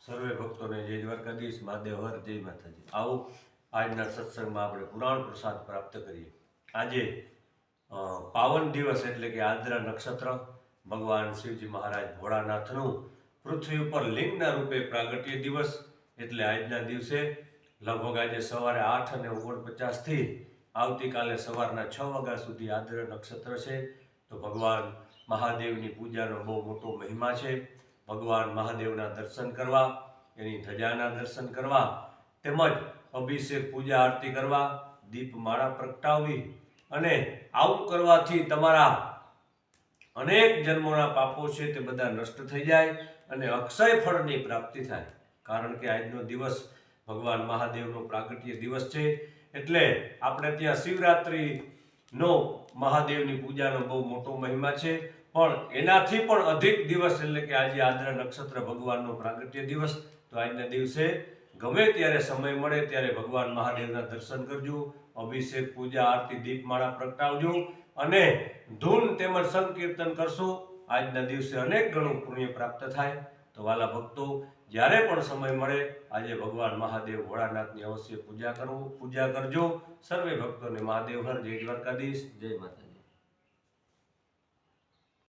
સર્વે ભક્તોને જય દ્વારકાધીશ, મહાદેવ હર, જય માતાજી। આવો આજના સત્સંગમાં આપણે પુરાણ પ્રસાદ પ્રાપ્ત કરીએ। આજે પાવન દિવસ એટલે કે આદ્રા નક્ષત્ર, ભગવાન શિવજી મહારાજ ભોળાનાથનું પૃથ્વી ઉપર લિંગના રૂપે પ્રાગટ્ય દિવસ એટલે આજના દિવસે લગભગ આજે સવારે 8:49 થી આવતીકાલે સવારના 6 વાગ્યા સુધી આદ્રા નક્ષત્ર છે। તો ભગવાન મહાદેવની પૂજાનો બહુ મોટો મહિમા છે। ભગવાન મહાદેવના દર્શન કરવા, એની ધજાના દર્શન કરવા, તેમજ અભિષેક પૂજા આરતી કરવા, દીપમાળા પ્રગટાવવી અને આવું કરવાથી તમારા અનેક જન્મોના પાપો છે તે બધા નષ્ટ થઈ જાય અને અક્ષય ફળની પ્રાપ્તિ થાય। કારણ કે આજનો દિવસ ભગવાન મહાદેવનો પ્રાગટ્ય દિવસ છે એટલે આપણે ત્યાં શિવરાત્રિનો મહાદેવની પૂજાનો બહુ મોટો મહિમા છે। પણ એનાથી પણ અધિક દિવસ એટલે કે આજે આદ્રા નક્ષત્ર ભગવાનનો પ્રાગટ્ય દિવસ। તો આજના દિવસે ગમે ત્યારે સમય મળે ત્યારે ભગવાન મહાદેવના દર્શન કરજો, અભિષેક પૂજા આરતી દીપમાળા પ્રગટાવજો અને ધૂન તેમજ સંકીર્તન કરશો। આજના દિવસે અનેક ગણું પુણ્ય પ્રાપ્ત થાય। તો વાલા ભક્તો, જ્યારે પણ સમય મળે આજે ભગવાન મહાદેવ ભોળાનાથની અવશ્ય પૂજા કરજો। સર્વે ભક્તોને મહાદેવ હર, જય દ્વારકાધીશ, જય માતાજી।